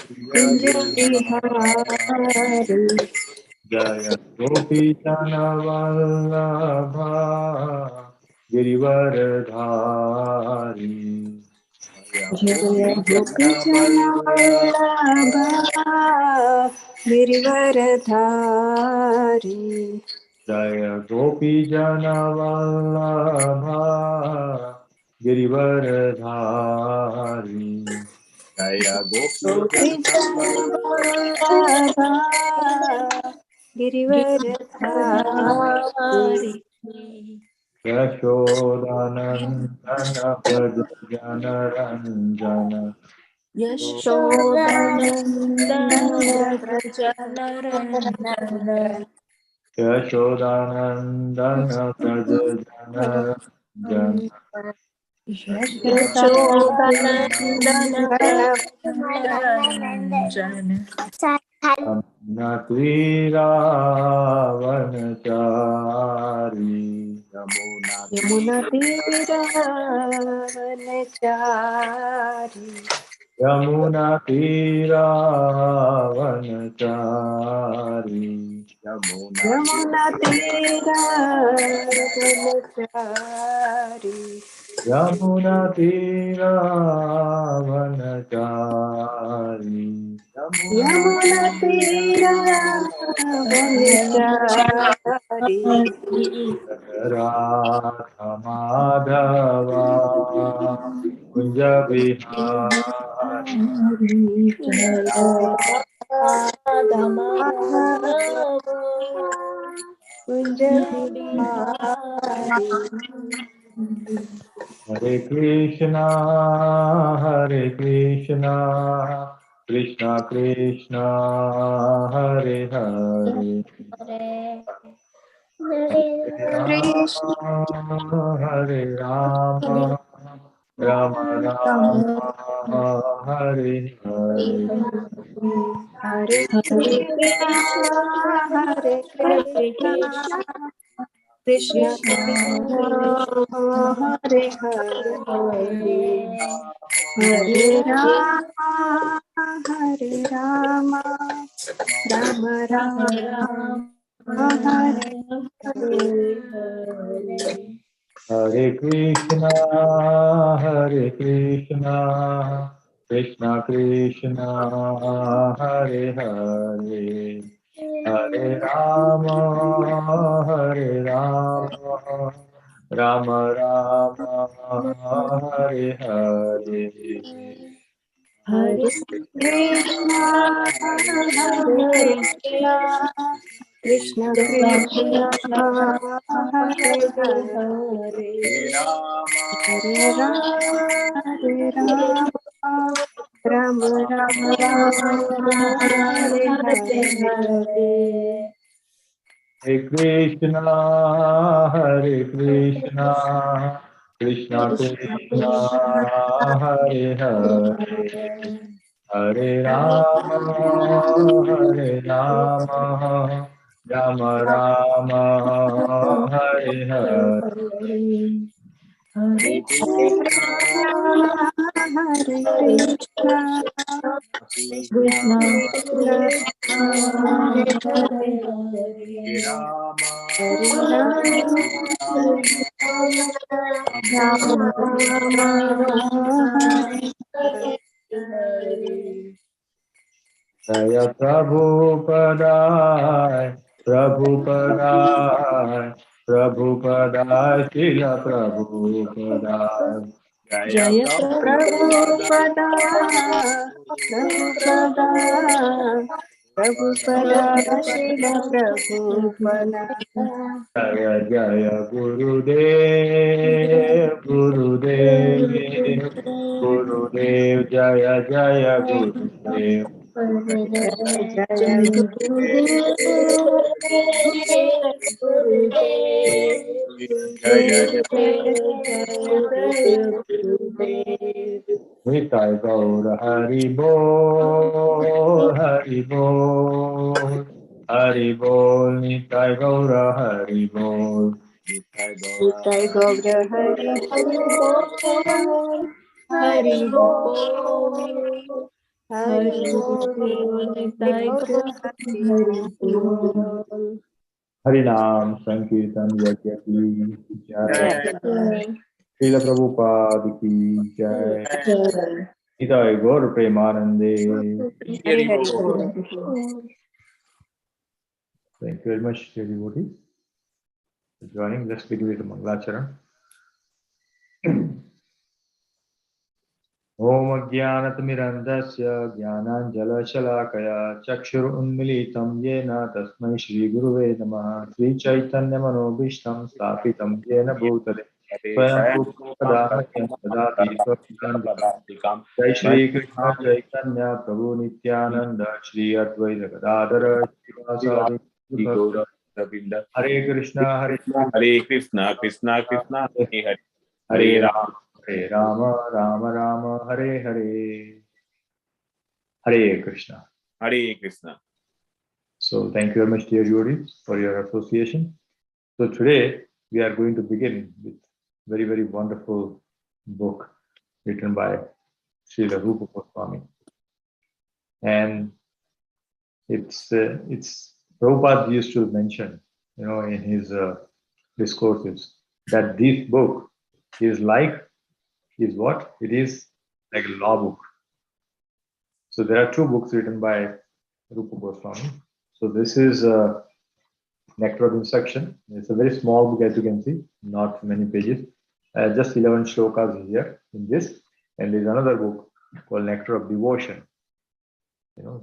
Kunja Bihari. Jaya Gopi Jana Vallabha Girivaradhari. Jaya Gopi Jana Vallabha Girivaradhari. Jaya Gopi Jana Vallabha Girivaradhari. Jaya Gopi Gopi Jana Vallabha Girivaradhari. Yashodanandana Braja Jana Ranjana. Yashodanandana Braja Yashodanandana Braja Jana Ranjana. Yashodanandana Natvirāvanachari Yamuna Tiravanachari. Yamuna Tiravanachari Yamuna Tiravanachari. Yamuna Tiravanachari Yamuna Tiravanachari. Radha Madhava Kunja Vihari Hare Krishna Hare Krishna Krishna Krishna Hare Hare Hare Krishna Rama Hare Rama Rama Rama Hare Hare Hare Krishna Hare Krishna Krishna Krishna Hare Hare Hare Rama Hare Rama Rama Rama Hare Hare Krishna, Hare Krishna, Krishna Krishna, Hare Hare, Hare Rama, Hare Rama, Rama Rama, Hare Hare. Hare Krishna Hare Krishna Krishna Krishna Hare Hare Hare Rama Hare Rama Rama Rama Hare Hare Hare Krishna, Hare Krishna, Krishna Krishna, Hare Hare, Hare Rama, Hare Rama, Rama Rama, Hare Hare. Hare Krishna Hare Krishna Krishna Krishna Hare Hare Hare Rama Rama Rama Hare Hare Jaya Prabhupada, Prabhupada, Prabhupada, Srila Prabhupada. Jaya Jaya Prabhupada, Prabhupada Prabhupada Prabhupada Srila Prabhupada Jaya Jaya Gurudev, Gurudev, Gurudev, Jaya Jaya Gurudev. Jaya Jaya Gurudev Gurudev Jaya Jaya Jaya Jaya Gurudev Nitai Gaura Hari Bol, Hari Bol, Hari Bol, Nitai Gaura Hari Bol, Nitai Gaura Nitai Gaura Hari Bol Hari Bol Hari Bol, Nitai Gaur, Hari Bol. Harinam Sankirtan Yajna ki Jai. Jai. Srila Prabhupada ki Jai. Nitai Gaur Premanande. Hari Hari Bol. Thank you very much, dear devotees, for joining. Let's begin with the Mangalacharan. Om Jnanatmirandasya Jnananjalakaya Chakshur Unmilitam Yena Tasmai Shri Guruve Namaha Sri Chaitanya Manobishtam Stapitam Yena Bhutale Swayam Rupadahayam Dadati Swakam Jai Shri Krishna Chaitanya Prabhu Nityananda Shri Advaita Gadadara Srivasadi Hare Krishna Hare Hare Krishna, Krishna Krishna, Hare Hare, Hare Hare Rama Hare Rama Rama Rama Hare Hare Hare Krishna. Hare Krishna. So thank you very much, dear devotees, for your association. So today we are going to begin with very, very wonderful book written by Srila Rupa Goswami. And it's Prabhupada used to mention, in his discourses, that this book is what? It is like a law book. So there are two books written by Rupa Goswami. So this is Nectar of Instruction. It's a very small book, as you can see, not many pages. Just 11 shlokas here in this. And there's another book called Nectar of Devotion.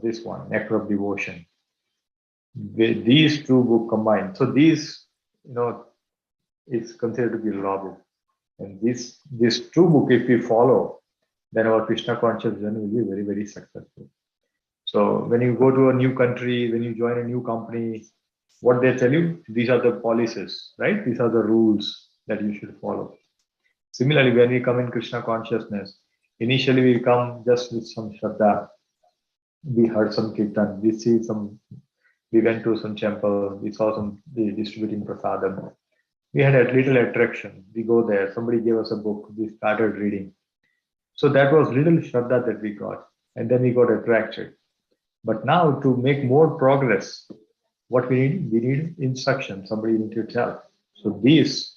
This one, Nectar of Devotion. These two books combined. So these, it's considered to be a law book. And these two books, if we follow, then our Krishna conscious journey will be very, very successful. So when you go to a new country, when you join a new company, what they tell you, these are the policies, right? These are the rules that you should follow. Similarly, when we come in Krishna consciousness, initially we come just with some shraddha. We heard some kirtan, we went to some temple, we saw some distributing prasadam. We had a little attraction. We go there, somebody gave us a book, we started reading. So that was little shraddha that we got, and then we got attracted. But now to make more progress, what we need instruction. Somebody need to tell. So these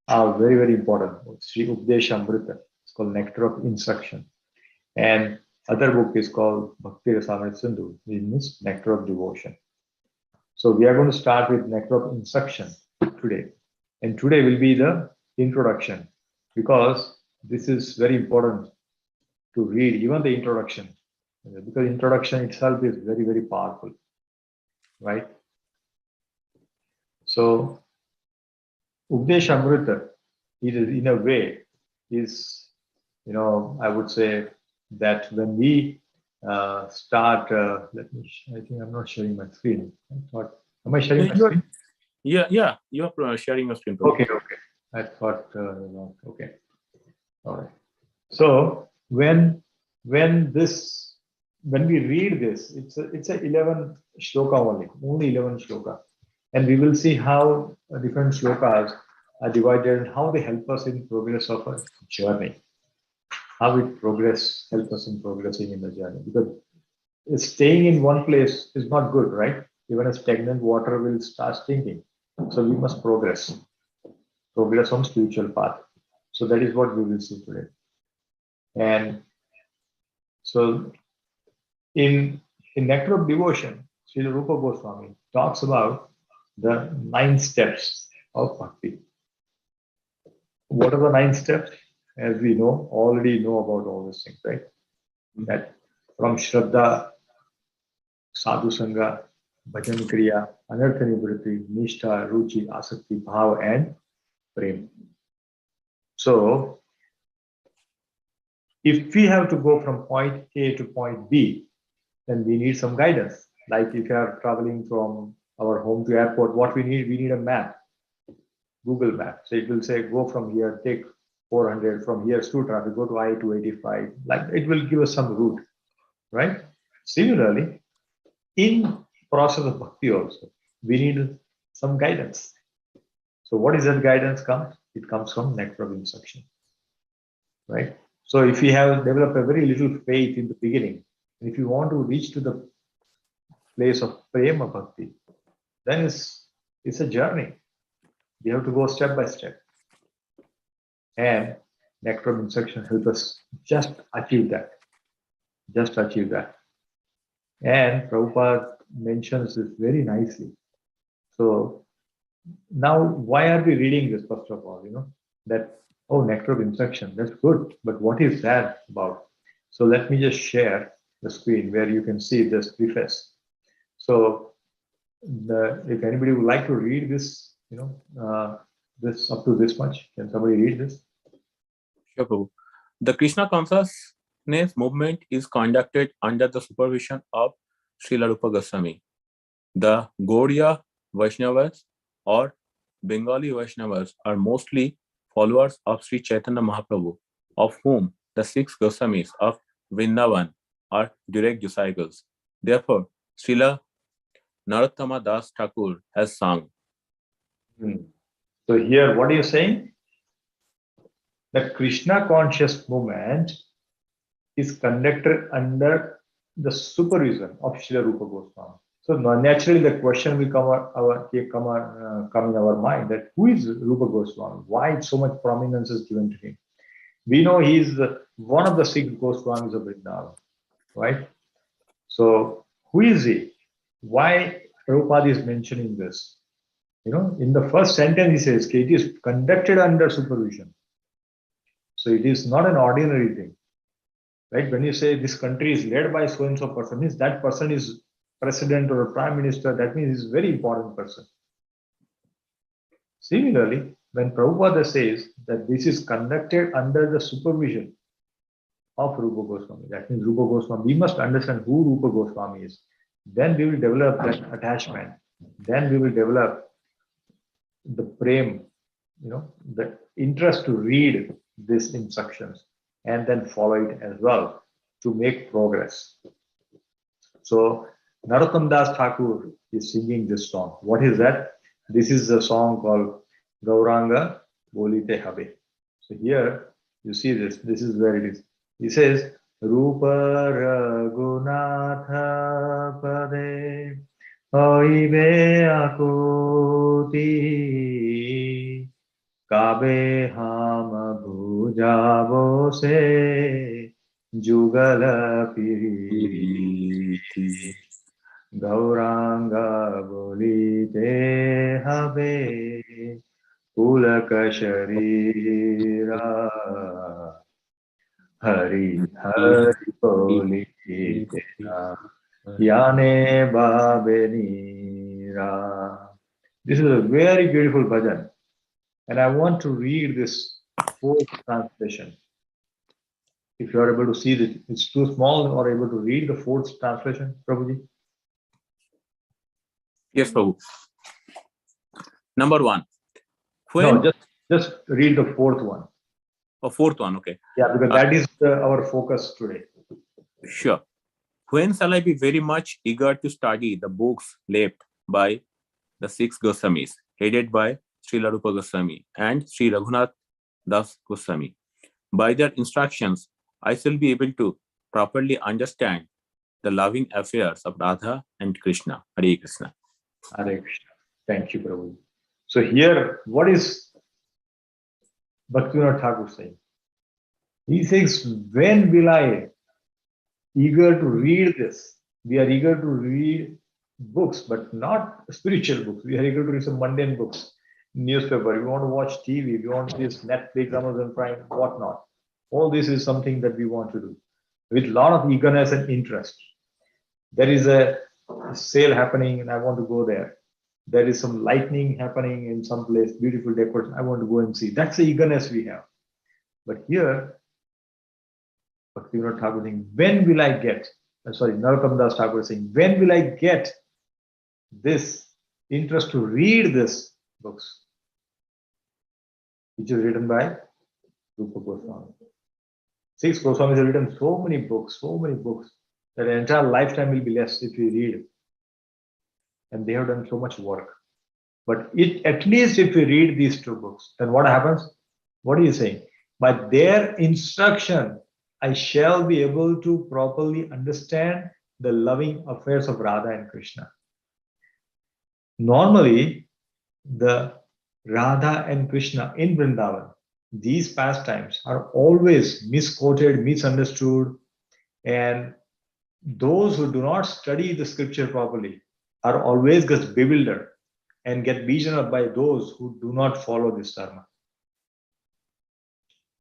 are very, very important. Sri Updesha Amrita. It's called Nectar of Instruction. And other book is called Bhakti Rasamrita Sindhu, which means Nectar of Devotion. So we are going to start with Nectar of Instruction today. And today will be the introduction, because this is very important to read, even the introduction, because introduction itself is very, very powerful, right? So Updesha Amrita, it is in a way is, I would say that when we start, I think I'm not sharing my screen. Am I sharing my screen? Yeah, you are sharing your screen. Okay. I thought, okay. All right. So when we read this, it's a 11 shloka only 11 shloka. And we will see how different shlokas are divided and how they help us in progress of a journey. How it help us in progressing in the journey. Because staying in one place is not good, right? Even a stagnant water will start stinking. So we must progress on spiritual path. So that is what we will see today. And so in Nectar of Devotion, Srila Rupa Goswami talks about the 9 steps of bhakti. What are the 9 steps? As we already know about all these things, right? That from Shraddha, Sadhu Sangha, Bhajan Kriya, Anartha Nivritti, Nishtha, Ruchi, Asakti, Bhav, and Prem. So if we have to go from point A to point B, then we need some guidance. Like if you are traveling from our home to airport, what we need a map, Google map. So it will say, go from here, take 400 from here to traffic, go to I-285. Like it will give us some route, right? Similarly, in process of bhakti also, we need some guidance. So what is that guidance comes? It comes from Nectar of Instruction, right? So if we have developed a very little faith in the beginning, If you want to reach to the place of prema bhakti, then it's a journey. We have to go step by step. And nectar of instruction help us just achieve that. Just achieve that. And Prabhupada mentions this very nicely. So now, why are we reading this, first of all? That, oh, nectar of instruction, that's good. But what is that about? So let me just share the screen where you can see this preface. So if anybody would like to read this, this up to this much, can somebody read this? Sure, Prabhu. The Krishna consciousness movement is conducted under the supervision of Srila Rupa Goswami. The Gaudiya Vaishnavas or Bengali Vaishnavas are mostly followers of Sri Chaitanya Mahaprabhu, of whom the 6 Goswamis of Vrindavan are direct disciples. Therefore, Srila Narottama Das Thakur has sung. So here, what are you saying? The Krishna conscious movement is conducted under the supervision of Srila Rupa Goswami. So naturally, the question will come in our mind that who is Rupa Goswami? Why so much prominence is given to him? We know he is one of the 6 Goswamis of Vrindavan, right? So who is he? Why Prabhupada is mentioning this? In the first sentence he says, it is conducted under supervision. So it is not an ordinary thing, right? When you say this country is led by so-and-so person, means that person is president or a prime minister, that means he's a very important person. Similarly, when Prabhupada says that this is conducted under the supervision of Rupa Goswami, that means Rupa Goswami, we must understand who Rupa Goswami is. Then we will develop that attachment. Then we will develop the prem, the interest to read these instructions and then follow it as well to make progress. So Narottam Das Thakur is singing this song. What is that? This is a song called Gauranga Bolite Habe. So here you see this. This is where it is. He says, Rupa Raghunatha Pade Oibe Akuti Kabe Hama Bhujabo Se Jugala Piri Gauranga Bolite Habe Pulaka Sharira Hari Hari Bolite Yane Babenira. This is a very beautiful bhajan. And I want to read this 4th translation. If you are able to see that it's too small or able to read the 4th translation, Prabhuji? Yes, Prabhu. Number 1. No, just read the 4th one. Oh, 4th one, okay. Yeah, because that is our focus today. Sure. When shall I be very much eager to study the books left by the 6 Goswamis, headed by Srila Rupa Goswami and Sri Raghunath Das Goswami? By their instructions, I shall be able to properly understand the loving affairs of Radha and Krishna. Hare Krishna. Hare Krishna. Thank you, Prabhu. So here, what is Bhaktivinoda Thakur saying? He says, when will I eager to read this? We are eager to read books, but not spiritual books. We are eager to read some mundane books, newspaper. We want to watch TV. We want this Netflix, Amazon Prime, whatnot. All this is something that we want to do with a lot of eagerness and interest. There is a sale happening and I want to go there. There is some lightning happening in some place, beautiful decoration. I want to go and see. That's the eagerness we have. But here, Bhaktivinoda Thakur saying, when will I get? Narottam Das Thakur saying, when will I get this interest to read this books, which is written by Rupa Goswami. 6 Goswamis have written so many books, that an entire lifetime will be less if we read. And they have done so much work. But at least if we read these 2 books, then what happens? What are you saying? By their instruction, I shall be able to properly understand the loving affairs of Radha and Krishna. Normally, the Radha and Krishna in Vrindavan, these pastimes are always misquoted, misunderstood, and those who do not study the scripture properly are always just bewildered and get beaten up by those who do not follow this dharma.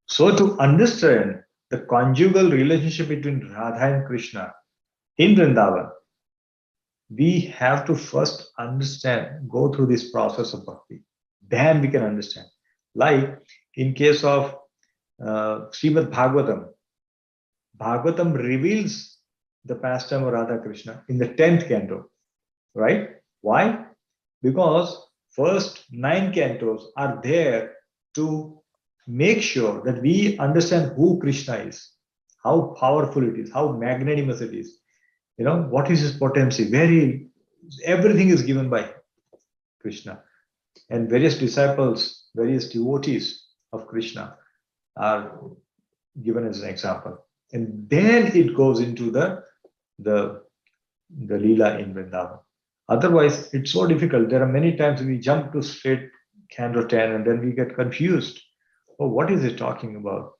So, to understand the conjugal relationship between Radha and Krishna in Vrindavan, we have to first understand, go through this process of bhakti. Then we can understand. Like in case of Srimad Bhagavatam, Bhagavatam reveals the pastime of Radha Krishna in the 10th canto, right? Why? Because first 9 cantos are there to make sure that we understand who Krishna is, how powerful it is, how magnanimous it is, what is his potency, everything is given by Krishna. And various disciples, various devotees of Krishna are given as an example. And then it goes into the Leela in Vrindavan. Otherwise, it's so difficult. There are many times we jump to straight canto 10 and then we get confused. Oh, what is it talking about?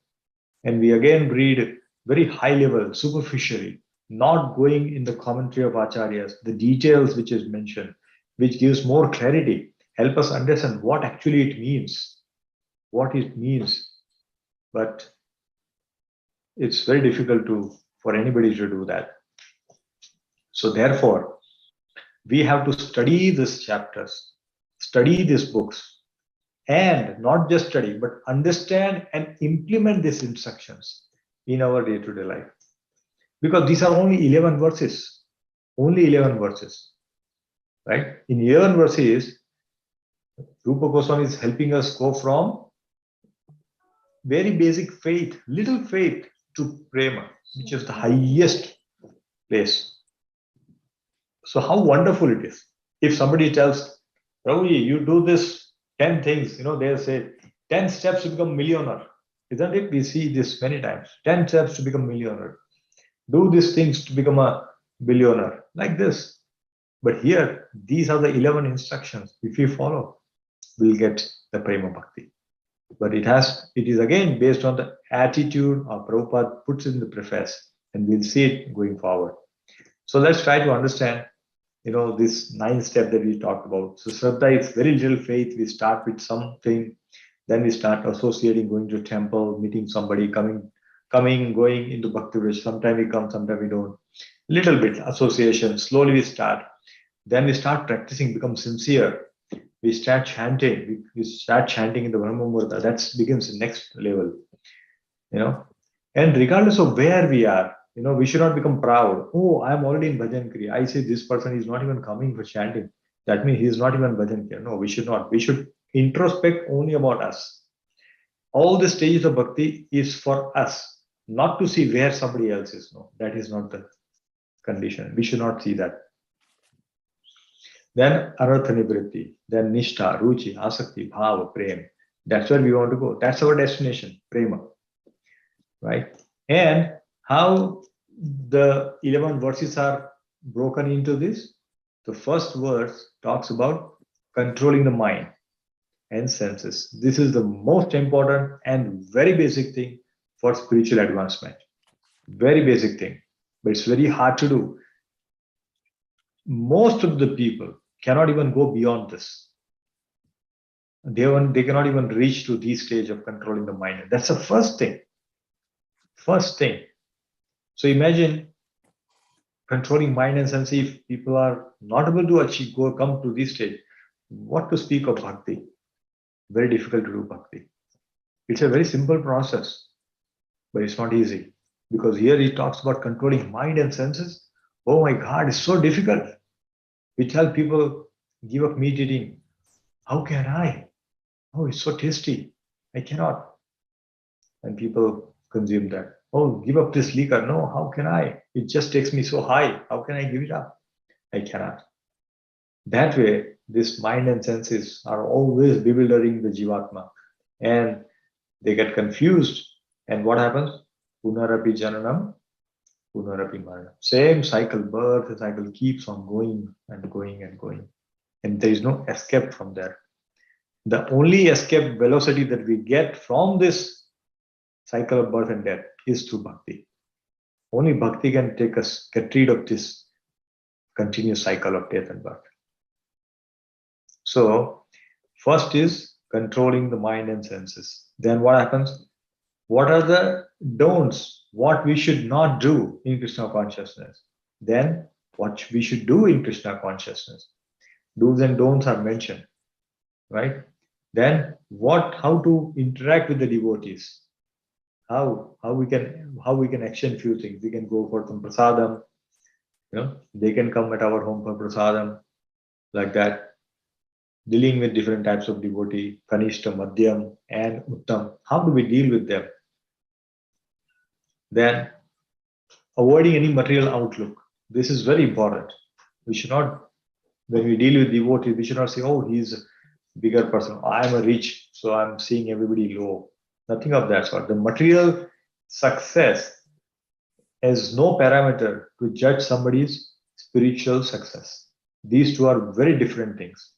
And we again read very high level, superficially, not going in the commentary of acharyas, the details which is mentioned, which gives more clarity, help us understand what actually it means, what it means. But it's very difficult for anybody to do that. So therefore, we have to study these chapters, study these books, and not just study, but understand and implement these instructions in our day-to-day life. Because these are only 11 verses, right? In 11 verses, Rupa Goswami is helping us go from very basic faith, little faith, to prema, which is the highest place. So how wonderful it is. If somebody tells, Prabhuji, you do this 10 things, they'll say 10 steps to become millionaire. Isn't it? We see this many times. 10 steps to become millionaire. Do these things to become a billionaire, like this. But here, these are the 11 instructions. If we follow, we'll get the prema bhakti. But it is again based on the attitude of Prabhupada puts in the preface, and we'll see it going forward. So let's try to understand, this 9 step that we talked about. So Shraddha is very little faith. We start with something, then we start associating, going to a temple, meeting somebody, coming, going into Bhakti Vriksha. Sometime we come, sometime we don't. Little bit association. Slowly we start. Then we start practicing, become sincere. We start chanting. We start chanting in the Brahma Muhurta. That begins the next level. And regardless of where we are, we should not become proud. Oh, I'm already in Bhajan Kriya. I say this person is not even coming for chanting. That means he is not even Bhajan Kriya. No, we should not. We should introspect only about us. All the stages of bhakti is for us, not to see where somebody else is. No, that is not the condition. We should not see that. Then Anartha Nivritti, then Nishtha, Ruchi, Asakti, Bhava, Prem. That's where we want to go. That's our destination, Prema. Right? And how the 11 verses are broken into this? The first verse talks about controlling the mind and senses. This is the most important and very basic thing for spiritual advancement. Very basic thing, but it's very hard to do. Most of the people cannot even go beyond this. They cannot even reach to this stage of controlling the mind. That's the first thing. First thing. So imagine controlling mind and sense. If people are not able to come to this stage, what to speak of bhakti? Very difficult to do bhakti. It's a very simple process, but it's not easy, because here he talks about controlling mind and senses. Oh my God, it's so difficult. We tell people, give up meat eating. How can I? Oh, it's so tasty. I cannot. And people consume that. Oh, give up this liquor. No, how can I? It just takes me so high. How can I give it up? I cannot. That way, this mind and senses are always bewildering the Jivatma. And they get confused. And what happens? Punarapi Jananam, Punarapi Maranam. Same cycle, birth cycle keeps on going and going and going. And there is no escape from there. The only escape velocity that we get from this cycle of birth and death is through bhakti. Only bhakti can take us, get rid of this continuous cycle of death and birth. So, first is controlling the mind and senses. Then what happens? What are the don'ts? What we should not do in Krishna consciousness? Then what we should do in Krishna consciousness? Do's and don'ts are mentioned, right? Then how to interact with the devotees? How we can exchange few things. We can go for some prasadam. They can come at our home for prasadam, like that. Dealing with different types of devotee, Kanishta, Madhyam, and Uttam. How do we deal with them? Then avoiding any material outlook. This is very important. We should not, when we deal with devotees, we should not say, oh, he's a bigger person. I'm a rich, so I'm seeing everybody low. Nothing of that sort. The material success is no parameter to judge somebody's spiritual success. These two are very different things.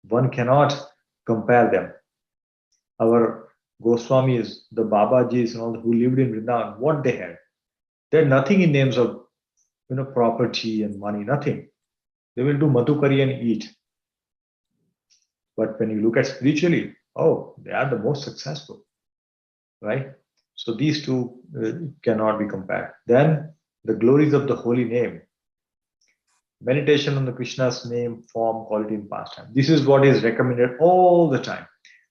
One cannot compare them. Our Goswamis, the Babajis, and all who lived in Vrindavan, what they had? They had nothing in names of property and money, nothing. They will do madhukari and eat. But when you look at spiritually, oh, they are the most successful, right? So these two cannot be compared. Then the glories of the holy name. Meditation on the Krishna's name, form, quality, and pastime. This is what is recommended all the time.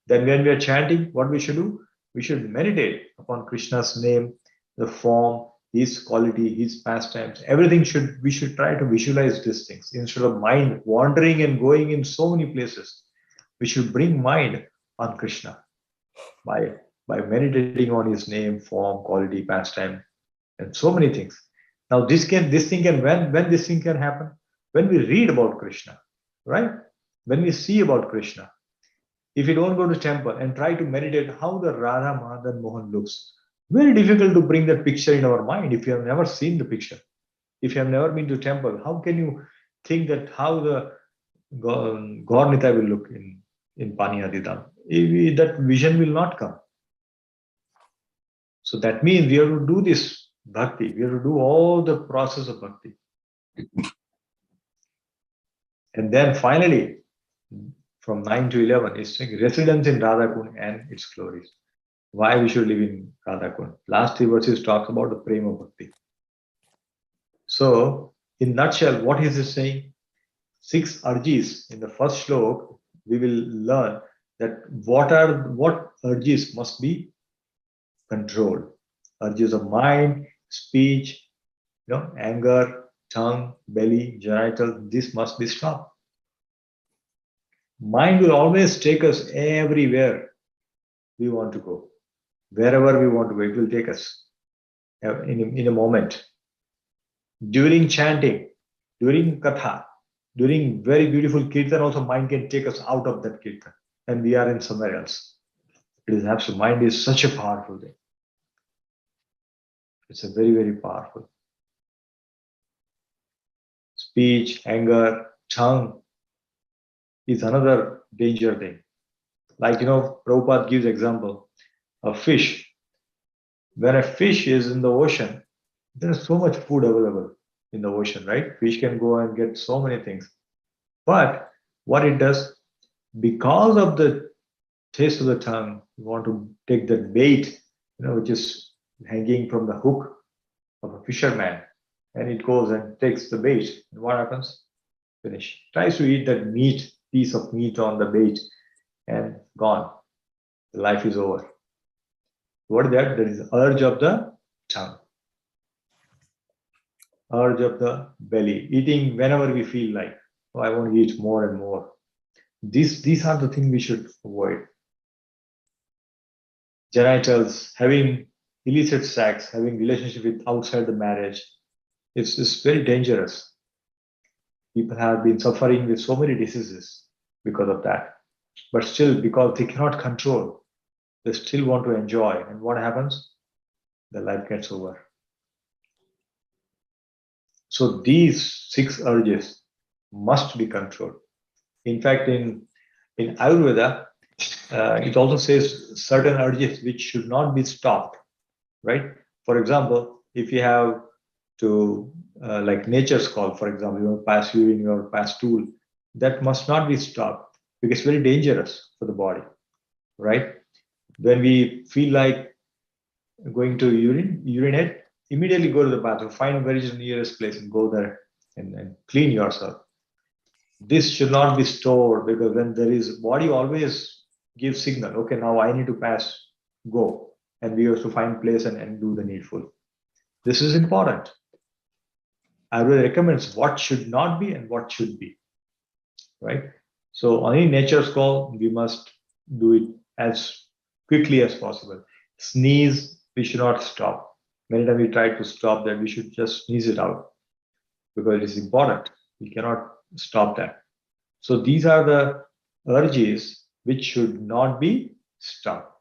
Then when we are chanting, what we should do? We should meditate upon Krishna's name, the form, his quality, his pastimes. Everything we should try to visualize these things instead of mind wandering and going in so many places. We should bring mind on Krishna by meditating on his name, form, quality, pastime, and so many things. Now when this thing can happen? When we read about Krishna, right? When we see about Krishna. If you don't go to temple and try to meditate how the Radha, Madhan, Mohan looks, very difficult to bring that picture in our mind if you have never seen the picture. If you have never been to temple, how can you think that how the Gaur Nitai will look in Pani Adidam? That vision will not come. So that means we have to do this bhakti. We have to do all the process of bhakti. And then finally, from 9 to 11 is residence in Radhakund and its glories. Why we should live in Radhakund. Last 3 verses talks about the prema bhakti. So, in nutshell, what is it saying? 6 urges. In the first shlok, we will learn that what urges must be controlled. Urges of mind, speech, anger, tongue, belly, genital. This must be stopped. Mind will always take us everywhere we want to go. Wherever we want to go, it will take us in a moment. During chanting, during katha, during very beautiful kirtan, also mind can take us out of that kirtan and we are in somewhere else. It is absolute. Mind is such a powerful thing. It's a very, very powerful. Speech, anger, tongue is another danger thing. Like, Prabhupada gives example of fish. When a fish is in the ocean, there is so much food available in the ocean, right? Fish can go and get so many things. But what it does, because of the taste of the tongue, you want to take that bait, which is hanging from the hook of a fisherman, and it goes and takes the bait. And what happens? Finish. Tries to eat that piece of meat on the bait, and gone. The life is over. What is that? There is urge of the tongue, urge of the belly, eating whenever we feel like. Oh, I want to eat more and more. These are the things we should avoid. Genitals, having illicit sex, having relationship with outside the marriage, it's very dangerous. People have been suffering with so many diseases because of that. But still, because they cannot control, they still want to enjoy. And what happens? the life gets over. So these 6 urges must be controlled. In fact, in Ayurveda, it also says certain urges which should not be stopped, right? For example, if you have to, like nature's call, for example, you pass urine or pass stool, that must not be stopped because it's very dangerous for the body, right? When we feel like going to urinate, immediately go to the bathroom, find where is the nearest place and go there and clean yourself. This should not be stored because when there is body always gives signal, okay, now I need to pass, go. And we have to find place and do the needful. This is important. I really recommends what should not be and what should be, right? So on any nature's call, we must do it as quickly as possible. Sneeze, we should not stop. Many times we try to stop that, we should just sneeze it out because it is important. We cannot stop that. So these are the urges which should not be stopped.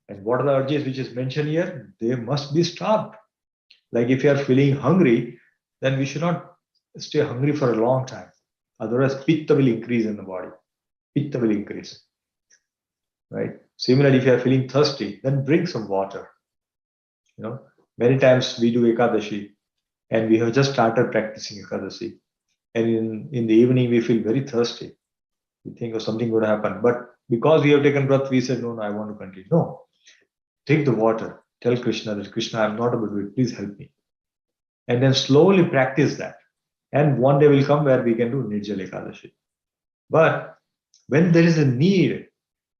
And what are the urges which is mentioned here? They must be stopped. Like if you are feeling hungry, then we should not stay hungry for a long time. Otherwise, pitta will increase in the body. Pitta will increase. Right? Similarly, if you are feeling thirsty, then drink some water. You know, many times we do Ekadashi and we have just started practicing Ekadashi. And in the evening, we feel very thirsty. We think of something would happen. But because we have taken breath, we said, no, I want to continue. No, take the water. Tell Krishna that, Krishna, I'm not able to do it. Please help me. And then slowly practice that. And one day will come where we can do Nirjala Ekadashi. But when there is a need,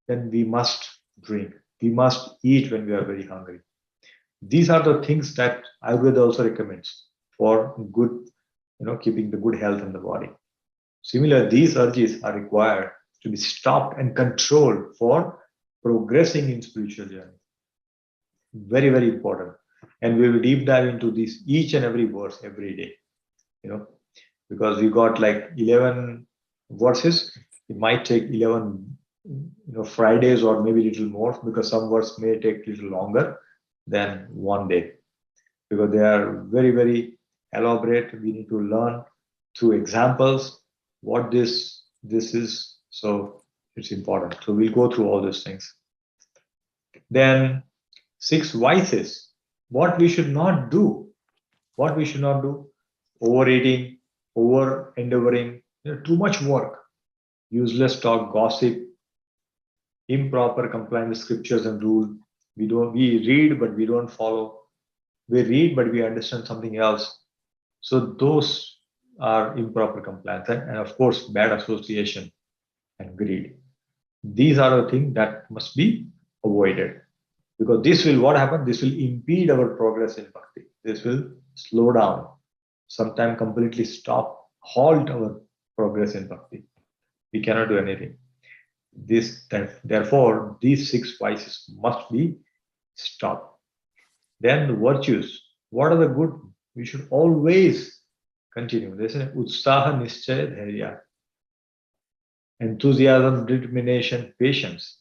then we must drink. We must eat when we are very hungry. These are the things that Ayurveda also recommends for good, keeping the good health in the body. Similarly, these urges are required to be stopped and controlled for progressing in spiritual journey. Very, very important. And we will deep dive into this each and every verse every day, because we got like 11 verses. It might take 11, Fridays or maybe a little more because some verse may take a little longer than one day because they are very, very elaborate. We need to learn through examples what this is. So it's important. So we'll go through all these things. Then 6 vices. What we should not do. What we should not do. Overeating, over endeavoring, too much work, useless talk, gossip, improper compliance with scriptures and rule. We read but we don't follow. We read but we understand something else. So those are improper compliance and of course bad association and greed. These are the things that must be avoided because this will what happen? This will impede our progress in bhakti. This will slow down, sometimes completely stop, halt our progress in bhakti. We cannot do anything. Therefore, these 6 vices must be stopped. Then the virtues. What are the good? We should always continue. This is utsaha, nischaya, dharya. Enthusiasm, determination, patience.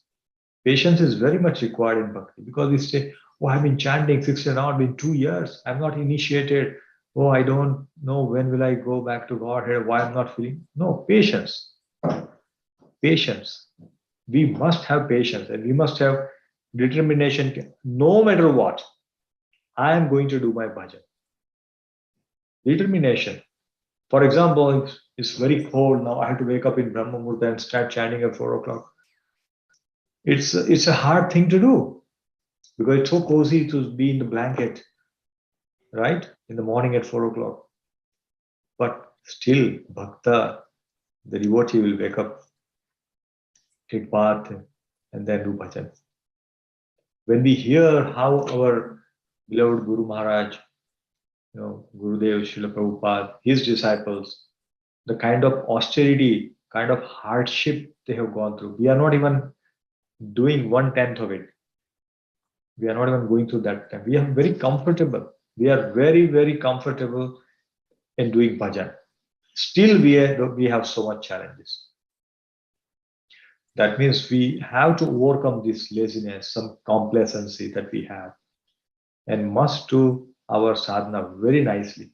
Patience is very much required in bhakti because we say, oh, I've been chanting 16 hours, been 2 years. I'm not initiated. Oh, I don't know when will I go back to Godhead, why I'm not feeling. No, patience. Patience. We must have patience and we must have determination. No matter what, I am going to do my bhajan. Determination. For example, it's very cold now. I have to wake up in Brahma Murta and start chanting at 4 o'clock. It's a hard thing to do because it's so cozy to be in the blanket, right? In the morning at 4 o'clock. But still, Bhakta, the devotee will wake up, take bath, and then do bhajan. When we hear how our beloved Guru Maharaj, Gurudev, Srila Prabhupada, his disciples, the kind of austerity, kind of hardship they have gone through, we are not even doing 1/10 of it. We are not even going through that time. We are very comfortable. We are very, very comfortable in doing bhajan. Still, we have so much challenges. That means we have to overcome this laziness, some complacency that we have. and must do our sadhana very nicely.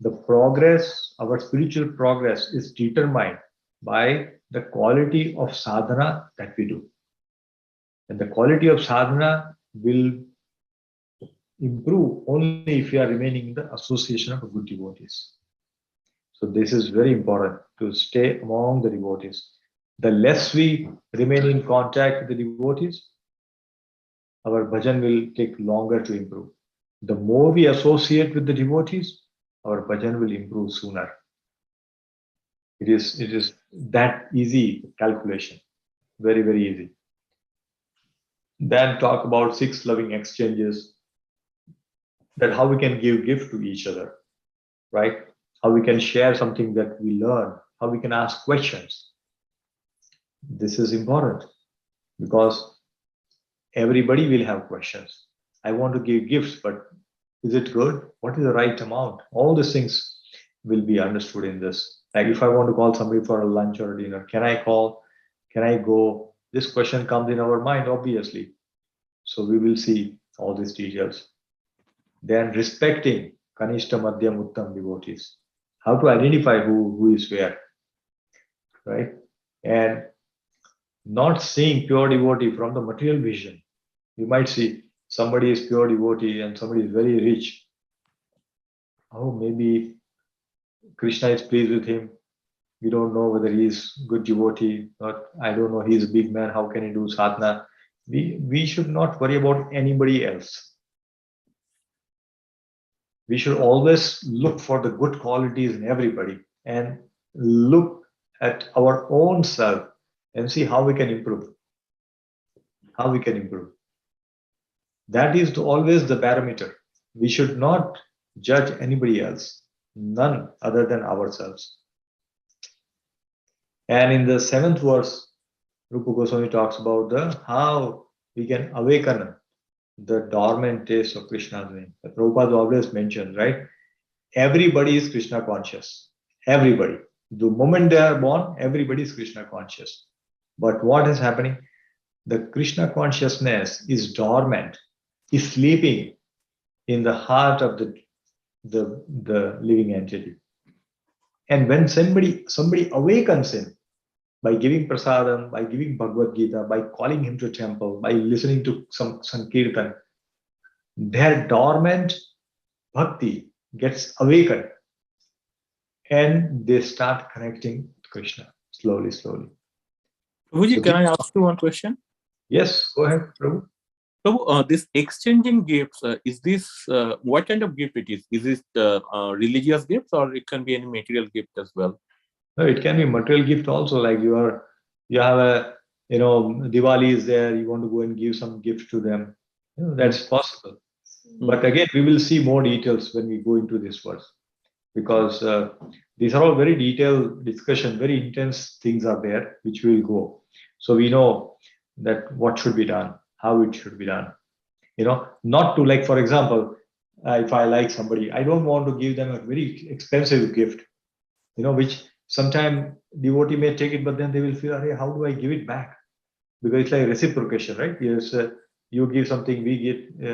The progress, our spiritual progress, is determined by the quality of sadhana that we do. And the quality of sadhana will improve only if you are remaining in the association of good devotees. So this is very important to stay among the devotees. The less we remain in contact with the devotees, our bhajan will take longer to improve. The more we associate with the devotees, our bhajan will improve sooner. It is that easy calculation. Very, very easy. Then talk about 6 loving exchanges, that how we can give gift to each other, right? How we can share something that we learn, how we can ask questions. This is important because everybody will have questions. I want to give gifts, but is it good? What is the right amount? All these things will be understood in this. Like if I want to call somebody for a lunch or a dinner, can I call? Can I go? This question comes in our mind, obviously. So we will see all these details. Then respecting Kanishta, Madhyam, Uttam devotees. How to identify who is where, right? And not seeing pure devotee from the material vision. You might see somebody is pure devotee and somebody is very rich. Oh, maybe Krishna is pleased with him. We don't know whether he is good devotee or I don't know, he is a big man. How can he do sadhana? We should not worry about anybody else. We should always look for the good qualities in everybody and look at our own self and see how we can improve. How we can improve. That is always the barometer. We should not judge anybody else, none other than ourselves. And in the 7th verse, Rupa Goswami talks about how we can awaken the dormant taste of Krishna's name. Prabhupada always mentions, right? Everybody is Krishna conscious. Everybody. The moment they are born, everybody is Krishna conscious. But what is happening? The Krishna consciousness is dormant, is sleeping in the heart of the living entity. And when somebody awakens him by giving prasadam, by giving Bhagavad Gita, by calling him to a temple, by listening to some Sankirtan, their dormant bhakti gets awakened and they start connecting to Krishna slowly, slowly. Prabhuji, can I ask you one question? Yes, go ahead, Prabhu. Prabhu, this exchanging gifts, is this, what kind of gift it is? Is it religious gifts or it can be any material gift as well? No, it can be material gift also, like you have a, Diwali is there, you want to go and give some gift to them. That's possible. But again, we will see more details when we go into this verse, because these are all very detailed discussion, very intense things are there, which we will go. So we know that what should be done, how it should be done. Not to, like, for example, if I like somebody, I don't want to give them a very expensive gift, which sometime devotee may take it, but then they will feel, hey, how do I give it back? Because it's like reciprocation, right? Yes, you give something,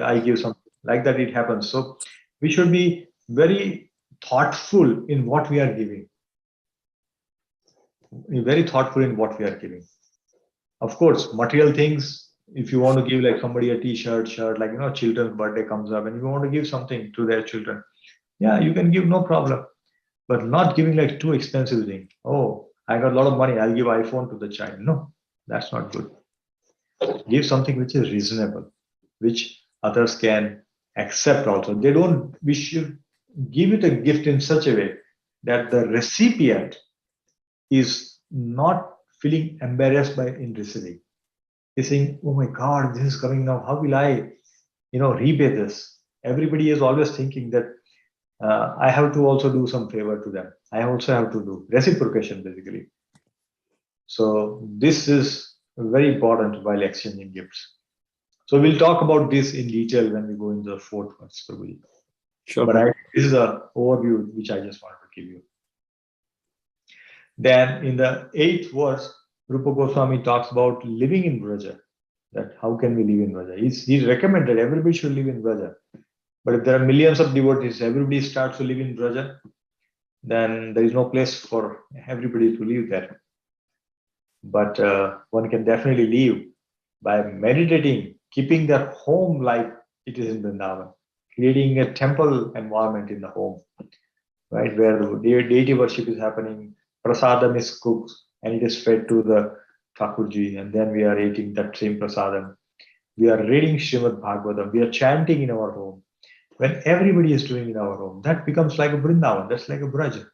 I give something. Like that, it happens. So we should be very thoughtful in what we are giving. Very thoughtful in what we are giving. Of course, material things. If you want to give like somebody a T-shirt, shirt, like children's birthday comes up, and you want to give something to their children, yeah, you can give, no problem. But not giving like too expensive thing. Oh, I got a lot of money, I'll give iPhone to the child. No, that's not good. Give something which is reasonable, which others can accept also. We should give it a gift in such a way that the recipient is not feeling embarrassed in receiving. He's saying, oh my God, this is coming now. How will I, repay this? Everybody is always thinking that I have to also do some favor to them. I also have to do reciprocation, basically. So this is very important while exchanging gifts. So we'll talk about this in detail when we go in the 4th verse, probably. Sure. But this is an overview which I just wanted to give you. Then in the 8th verse, Rupa Goswami talks about living in Vraja. that how can we live in Vraja? He recommended everybody should live in Vraja. But if there are millions of devotees, everybody starts to live in Vraja, then there is no place for everybody to live there. But one can definitely live by meditating, keeping their home like it is in Vrindavan, creating a temple environment in the home, right, where the deity worship is happening, prasadam is cooked and it is fed to the Thakurji, and then we are eating that same prasadam. We are reading Srimad Bhagavatam, we are chanting in our home. When everybody is doing in our home, that becomes like a Vrindavan, that's like a Braja.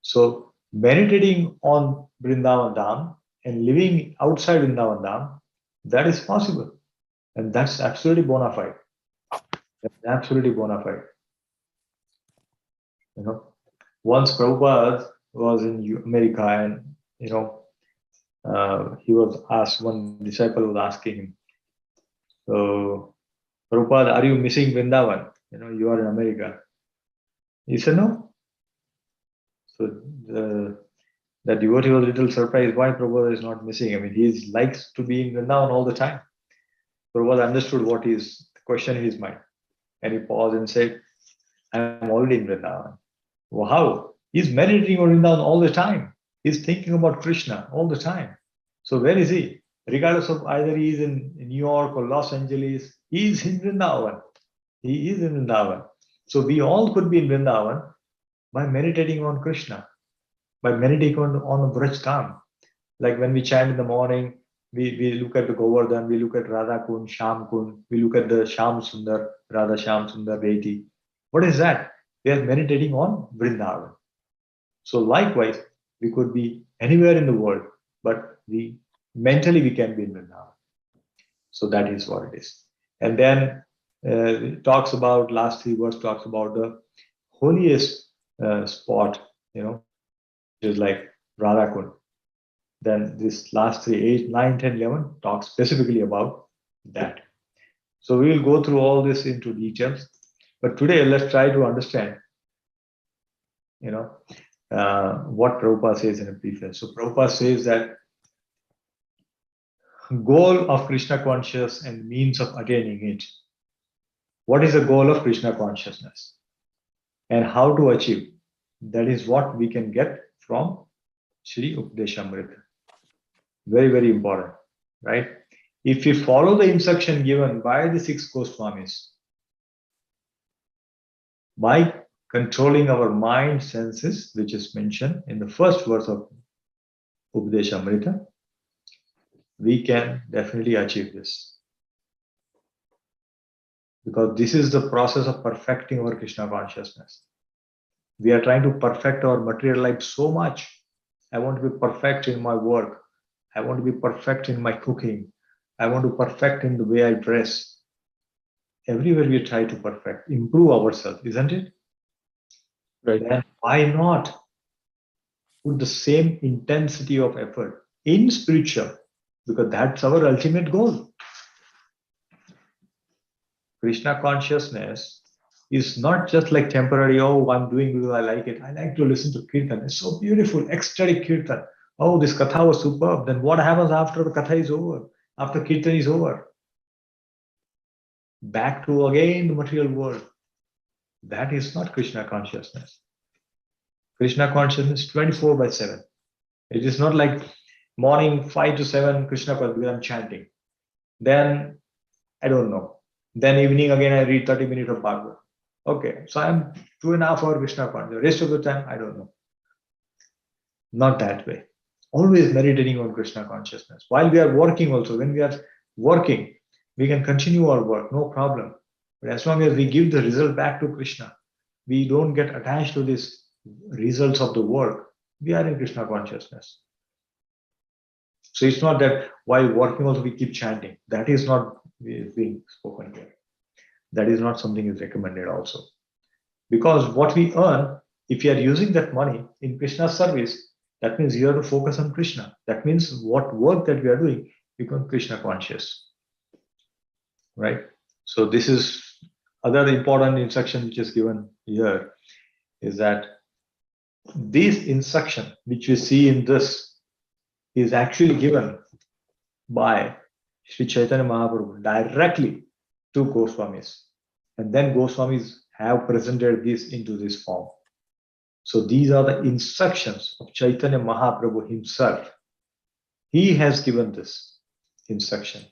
So meditating on Vrindavan Dham and living outside Vrindavan Dham, that is possible. And that's absolutely bona fide. That's absolutely bona fide. You know, once Prabhupada was in America, and he was asked, one disciple was asking him, so Prabhupada, are you missing Vrindavan? You are in America. He said no. So the devotee was a little surprised why Prabhupada is not missing. I mean, he likes to be in Vrindavan all the time. Prabhupada understood what is the question in his mind. And he paused and said, I'm already in Vrindavan. Well, how? He's meditating on Vrindavan all the time. He's thinking about Krishna all the time. So where is he? Regardless of either he is in New York or Los Angeles, he is in Vrindavan. He is in Vrindavan. So we all could be in Vrindavan by meditating on Krishna, by meditating on Vraj Dham. Like when we chant in the morning, we look at the Govardhan, we look at Radha Kund, Sham Kund, we look at the Sham Sundar, Radha Sham Sundar Deity. What is that? We are meditating on Vrindavan. So likewise, we could be anywhere in the world, but mentally we can be in Vrindavan. So that is what it is. And then it talks about, last 3 verses talks about the holiest spot, is like Radha Kund. Then this last 3, 8, 9, 10, 11 talks specifically about that. So we will go through all this into details. But today let's try to understand, what Prabhupada says in a preface. So Prabhupada says that goal of Krishna consciousness and means of attaining it. What is the goal of Krishna consciousness and how to achieve? That is what we can get from Shri Upadeshamrita. Very, very important, right? If we follow the instruction given by the 6 Goswamis, by controlling our mind senses, which is mentioned in the first verse of Upadeshamrita, we can definitely achieve this. Because this is the process of perfecting our Krishna consciousness. We are trying to perfect our material life so much. I want to be perfect in my work. I want to be perfect in my cooking. I want to perfect in the way I dress. Everywhere we try to perfect, improve ourselves, isn't it? Right. Then why not put the same intensity of effort in spiritual? Because that's our ultimate goal. Krishna consciousness is not just like temporary, oh, I'm doing because I like it. I like to listen to Kirtan. It's so beautiful, ecstatic Kirtan. Oh, this Katha was superb. Then what happens after the Katha is over? After Kirtan is over? Back to again the material world. That is not Krishna consciousness. Krishna consciousness 24/7. It is not like morning 5 to 7 Krishna consciousness because I'm chanting. Then I don't know. Then evening again I read 30 minutes of Bhagavad. Okay, so I'm 2.5 hours Krishna consciousness. The rest of the time I don't know. Not that way. Always meditating on Krishna consciousness. While we are working also, when we are working, we can continue our work, no problem. But as long as we give the result back to Krishna, we don't get attached to these results of the work, we are in Krishna consciousness. So it's not that while working also we keep chanting. That is not being spoken here. That is not something is recommended also. Because what we earn, if you are using that money in Krishna's service, that means you have to focus on Krishna. That means what work that we are doing, become Krishna conscious. Right? So this is other important instruction which is given here, is that this instruction which we see in this is actually given by Sri Chaitanya Mahaprabhu directly to Goswamis. And then Goswamis have presented this into this form. So these are the instructions of Chaitanya Mahaprabhu himself. He has given this instruction.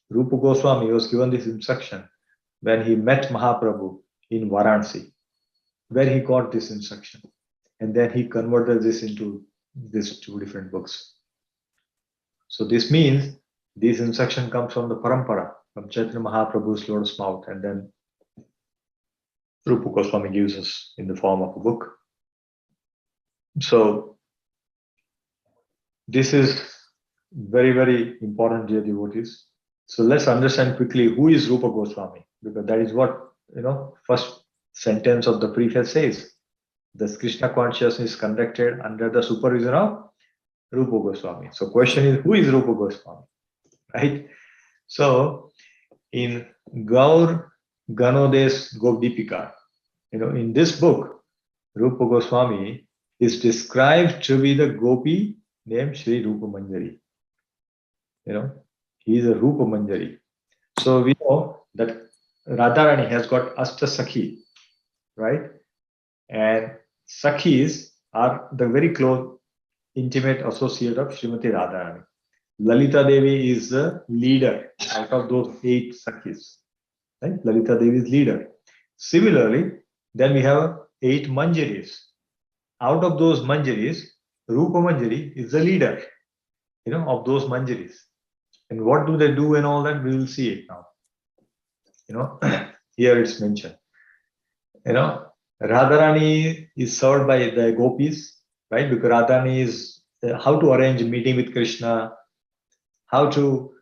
Rupa Goswami was given this instruction when he met Mahaprabhu in Varanasi, where he got this instruction. And then he converted this into these two different books. So this means this instruction comes from the parampara, from Chaitanya Mahaprabhu's lotus mouth, and then Rupa Goswami gives us in the form of a book. So this is very, very important, dear devotees. So let's understand quickly who is Rupa Goswami, because that is what, first sentence of the preface says. The Krishna consciousness is conducted under the supervision of Rupa Goswami. So question is, who is Rupa Goswami? Right? So in Gaur Ganodes Gopdipika, in this book, Rupa Goswami is described to be the gopi named Sri Rupa Manjari. He is a Rupa Manjari. So we know that Radharani has got Asta Sakhi, right? And Sakhis are the very close, intimate associate of Srimati Radharani. Lalita Devi is the leader out of those 8 Sakhis. Right? Lalita Devi is leader. Similarly, then we have 8 Manjaris. Out of those Manjaris, Rupa Manjari is the leader, of those Manjaris. And what do they do and all that? We will see it now. Here it's mentioned. Radharani is served by the gopis, right? Because Radharani is how to arrange a meeting with Krishna, how to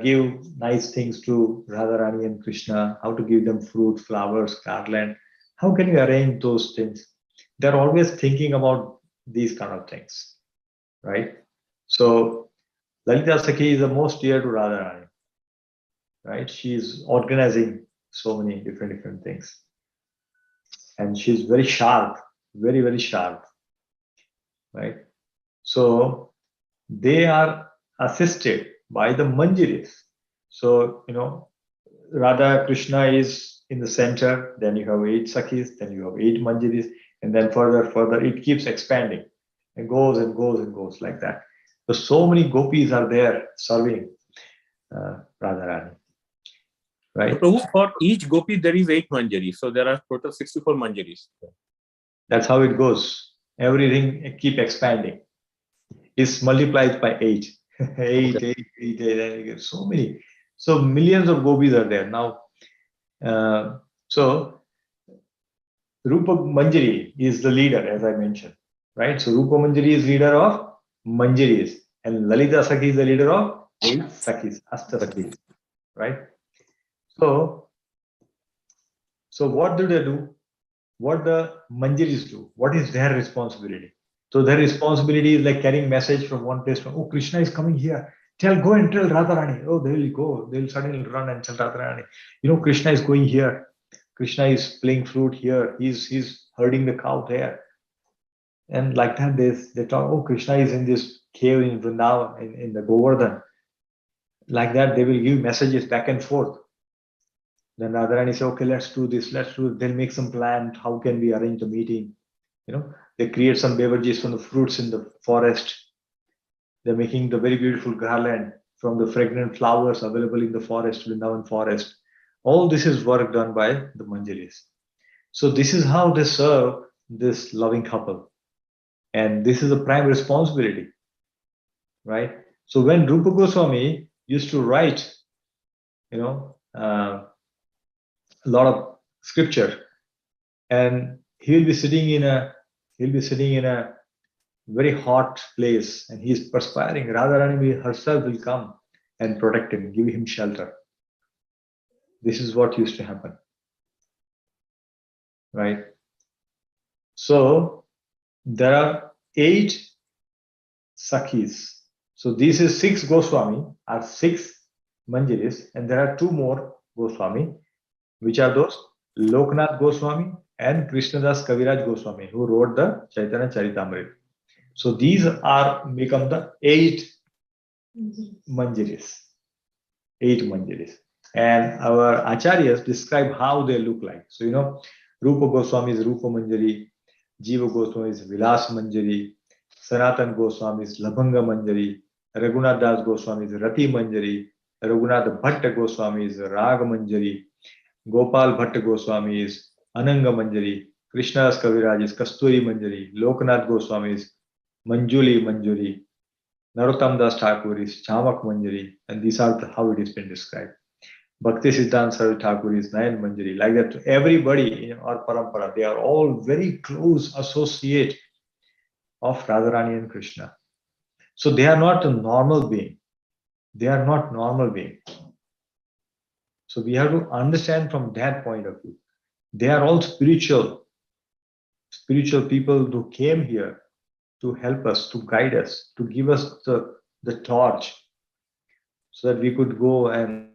give nice things to Radharani and Krishna, how to give them fruit, flowers, garland. How can you arrange those things? They're always thinking about these kind of things, right? So Lalita Sakhi is the most dear to Radharani, right? She is organizing so many different things. And she's very sharp, very, very sharp, right? So they are assisted by the Manjaris. So, Radha Krishna is in the center, then you have 8 Sakhis, then you have 8 Manjaris, and then further, it keeps expanding and goes and goes and goes like that. So many gopis are there serving Radharani. Right? So for each gopi, there is 8 manjaris. So there are total 64 manjaris. That's how it goes. Everything keep expanding. It's multiplied by 8. 8. So many. So millions of gopis are there now. So Rupa Manjari is the leader, as I mentioned. Right? So Rupa Manjari is leader of Manjaris. And Lalita Sakhi is the leader of 8 Sakhis, Asta Sakhis. Right? So what do they do? What the Manjaris do? What is their responsibility? So their responsibility is like carrying message from one place. Oh, Krishna is coming here. Go and tell Radharani. Oh, they will go. They will suddenly run and tell Radharani. Krishna is going here. Krishna is playing flute here. He's herding the cow there. And like that, they talk. Oh, Krishna is in this cave in Vrindavan, in the Govardhan. Like that, they will give messages back and forth. Then Radharani say, okay, let's do this. They'll make some plan. How can we arrange the meeting? They create some beverages from the fruits in the forest. They're making the very beautiful garland from the fragrant flowers available in the forest, Vrindavan forest. All this is work done by the Manjaris. So this is how they serve this loving couple. And this is a prime responsibility, right? So when Rupa Goswami used to write, a lot of scripture, and he'll be sitting in a very hot place, and he's perspiring. Radharani herself will come and protect him, give him shelter. This is what used to happen, right? So there are 8 Sakhis. So this is 6 Goswami, are 6 Manjaris, and there are 2 more Goswami. Which are those? Loknath Goswami and Krishnadas Kaviraj Goswami, who wrote the Chaitanya Charitamrita. So these become the 8 Manjaris. 8 Manjaris. And our acharyas describe how they look like. So, Rupa Goswami is Rupa Manjari, Jiva Goswami is Vilas Manjari, Sanatan Goswami is Labhanga Manjari, Raghunath Das Goswami is Rati Manjari, Raghunath Bhatta Goswami is Raga Manjari, Gopal Bhatta Goswami is Ananga Manjari, Krishnadas Kaviraj is Kasturi Manjari, Lokanath Goswami is Manjuli Manjari, Narottam Das Thakur is Chamak Manjari, and these are how it has been described. Bhakti Siddhanta Saraswati Thakur is Nayan Manjari. Like that, to everybody in our parampara, they are all very close associate of Radharani and Krishna. So they are not a normal being. They are not normal being. So we have to understand from that point of view. They are all spiritual people who came here to help us, to guide us, to give us the torch so that we could go and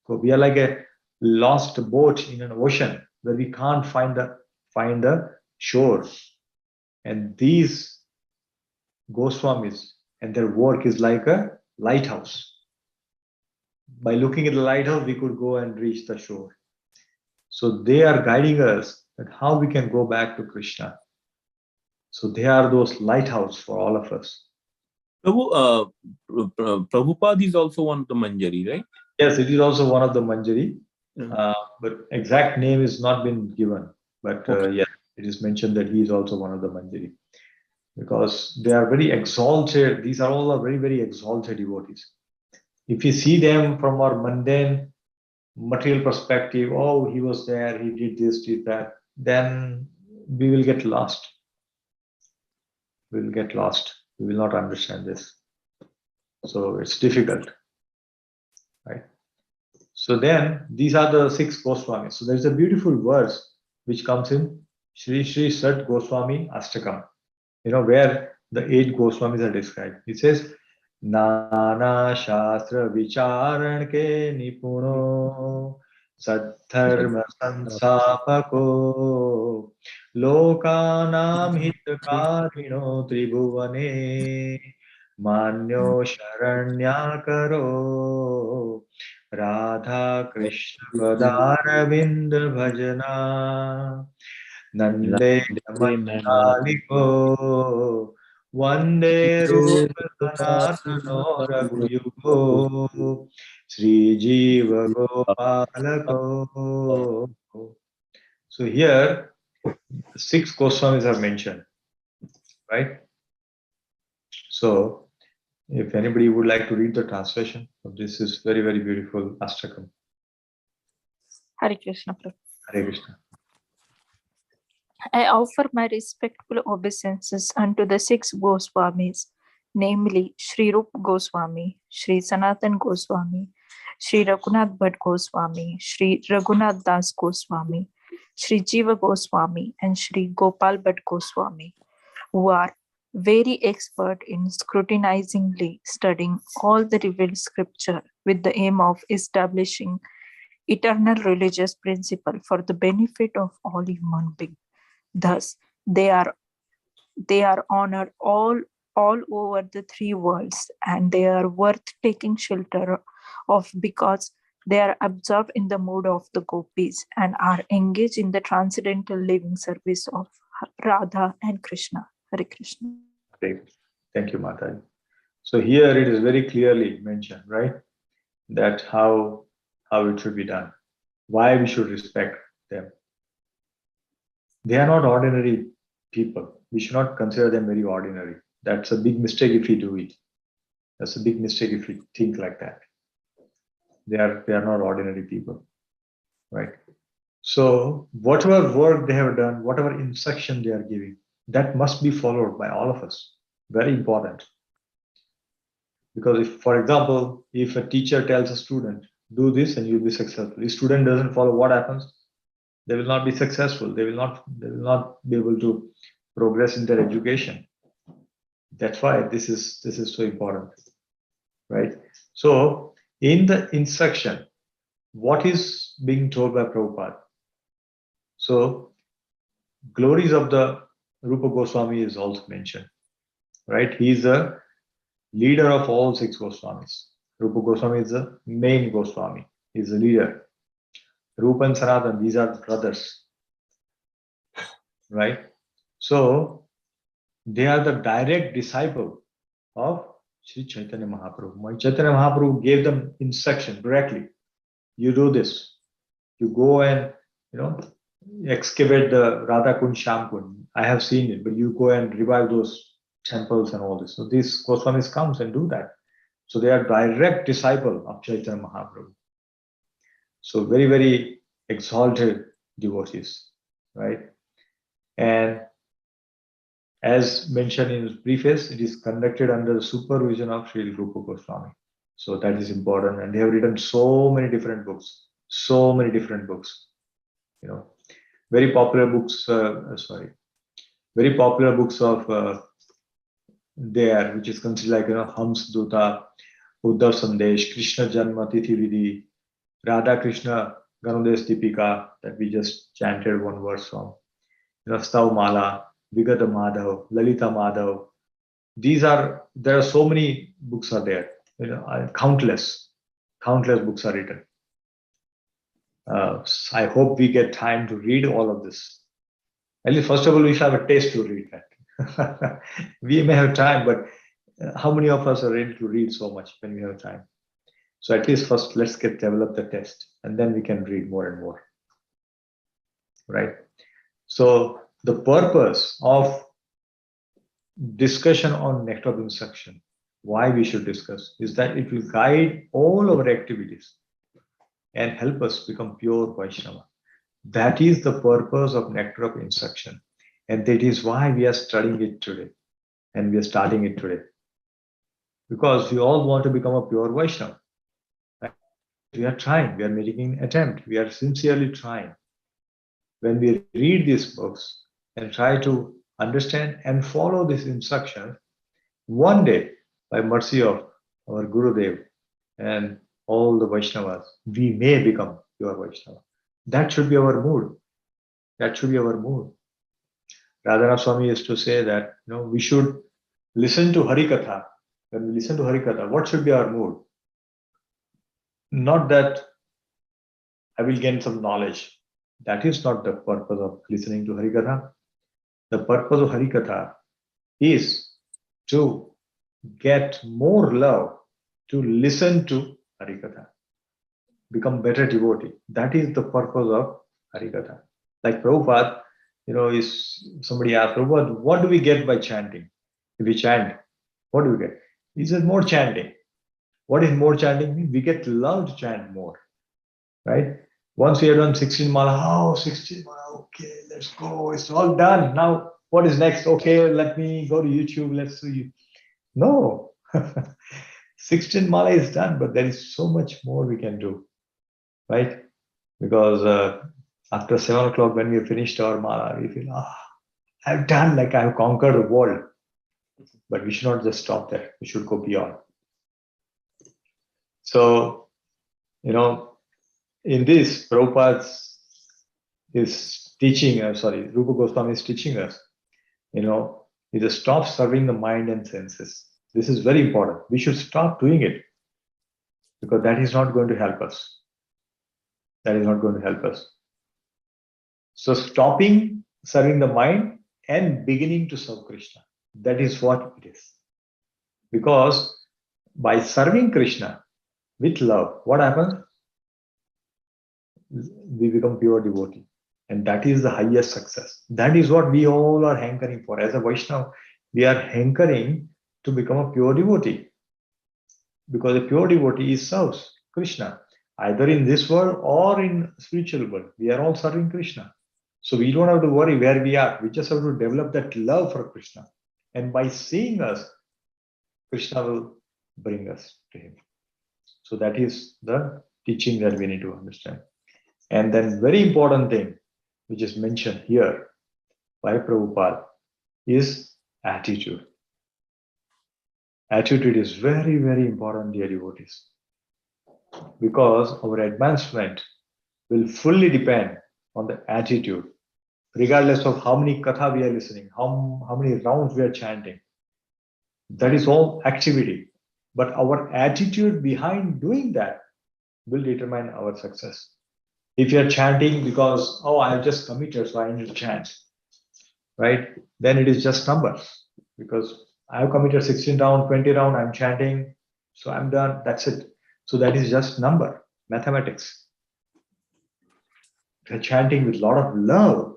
go. We are like a lost boat in an ocean where we can't find the shore. And these Goswamis and their work is like a lighthouse. By looking at the lighthouse, we could go and reach the shore. So they are guiding us that how we can go back to Krishna. So they are those lighthouse for all of us. Prabhupada is also one of the Manjari, right? Yes, it is also one of the Manjari. But exact name has not been given. But yes, it is mentioned that he is also one of the Manjari. Because they are very exalted. These are all very, very exalted devotees. If you see them from our mundane material perspective, oh, he was there, he did this, did that, then we will get lost. We will get lost. We will not understand this. So it's difficult, right? So then these are the 6 Goswamis. So there's a beautiful verse which comes in Shri Shri Sat Goswami Ashtakam, where the 8 Goswamis are described. It says, Nana Shastra Vicharan ke Nipuno Saddharma Sansapako Lokanam Hitakarino Tribhuvane Manyo Sharanyakaro Radha Krishna Padaravinda Bhajana Nande Mandaliko Vande Rupa Sanatano Raghuyugo Sri Jiva Gopalako. So here 6 Goswamis are mentioned, right? So if anybody would like to read the translation of this is very, very beautiful Ashtakam. Hare Krishna, Prabhu. Hare Krishna. I offer my respectful obeisances unto the 6 Goswamis, namely Sri Rupa Goswami, Sri Sanatan Goswami, Sri Raghunath Bhatt Goswami, Sri Raghunath Das Goswami, Sri Jiva Goswami, and Sri Gopal Bhatt Goswami, who are very expert in scrutinizingly studying all the revealed scripture with the aim of establishing eternal religious principle for the benefit of all human beings. Thus, they are honored all over the 3 worlds, and they are worth taking shelter of because they are absorbed in the mood of the gopis and are engaged in the transcendental living service of Radha and Krishna. Hare Krishna. Thank you, Mataji. So here it is very clearly mentioned, right? That how it should be done, why we should respect them. They are not ordinary people. We should not consider them very ordinary. That's a big mistake if we do it. That's a big mistake if we think like that. They are not ordinary people, right? So whatever work they have done, whatever instruction they are giving, that must be followed by all of us. Very important. Because if, for example, if a teacher tells a student, do this and you'll be successful. If student doesn't follow, what happens? They will not be successful. They will not be able to progress in their education. That's why this is so important, right? So in the instruction, what is being told by Prabhupada? So glories of the Rupa Goswami is also mentioned, right? He is the leader of all 6 Goswamis. Rupa Goswami is the main Goswami, is the leader. Rupa and Sanatan, these are brothers, right? So they are the direct disciple of Sri Chaitanya Mahaprabhu. My Chaitanya Mahaprabhu gave them instruction directly. You do this. You go and, excavate the Radha Kund, Sham Kund. I have seen it, but you go and revive those temples and all this. So these Goswamis comes and do that. So they are direct disciple of Chaitanya Mahaprabhu. So very, very exalted devotees, right? And as mentioned in his preface, it is conducted under the supervision of Sri Rupa Goswami. So that is important. And they have written so many different books, very popular books, very popular books of there, which is considered like, Hams Duta, Uddhav Sandesh, Krishna Janma Tithi Vidhi, Radha Krishna Ganudesh Deepika, that we just chanted one verse from, Stav Mala, Vigata Madhav, Lalita Madhav. There are so many books are there, countless books are written. I hope we get time to read all of this. At least, first of all, we should have a taste to read that. We may have time, but how many of us are ready to read so much when we have time? So at least first, let's develop the test, and then we can read more and more. Right? So the purpose of discussion on nectar of instruction, why we should discuss, is that it will guide all our activities and help us become pure Vaishnava. That is the purpose of nectar of instruction. And that is why we are studying it today. And we are starting it today. Because we all want to become a pure Vaishnava. Right? We are trying, we are making an attempt, we are sincerely trying. When we read these books and try to understand and follow this instruction, one day, by mercy of our Gurudev and all the Vaishnavas, we may become pure Vaishnava. That should be our mood. That should be our mood. Radhanath Swami used to say that, we should listen to Harikatha. When we listen to Harikatha, what should be our mood? Not that I will gain some knowledge. That is not the purpose of listening to Harikatha. The purpose of Harikatha is to get more love, to listen to Harikatha, become better devotee. That is the purpose of Harikatha. Like Prabhupada, somebody asked Prabhupada, what do we get by chanting? If we chant, what do we get? He says more chanting. What is more chanting? We get love to chant more, right? Once we have done 16 mala, 16 mala, okay, let's go. It's all done. Now, what is next? Okay, let me go to YouTube. Let's see. No. 16 mala is done, but there is so much more we can do, right? Because after 7 o'clock, when we finished our mala, we feel, I've done, like I've conquered the world. But we should not just stop there. We should go beyond. So, in this, Prabhupada is teaching us, Rupa Goswami is teaching us, is to stop serving the mind and senses. This is very important. We should stop doing it because that is not going to help us. That is not going to help us. So stopping serving the mind and beginning to serve Krishna. That is what it is. Because by serving Krishna with love, what happens? We become pure devotee. And that is the highest success. That is what we all are hankering for. As a Vaishnava, we are hankering to become a pure devotee. Because a pure devotee serves Krishna, either in this world or in spiritual world. We are all serving Krishna. So we don't have to worry where we are. We just have to develop that love for Krishna. And by seeing us, Krishna will bring us to him. So that is the teaching that we need to understand. And then very important thing, which is mentioned here by Prabhupada, is attitude. Attitude is very, very important, dear devotees. Because our advancement will fully depend on the attitude, regardless of how many katha we are listening, how many rounds we are chanting. That is all activity. but our attitude behind doing that will determine our success. If you're chanting because, oh, I've just committed, so I need to chant, right? Then it is just numbers, because I've committed 16 round, 20 round, I'm chanting, so I'm done, that's it. So that is just number, mathematics. If you're chanting with a lot of love,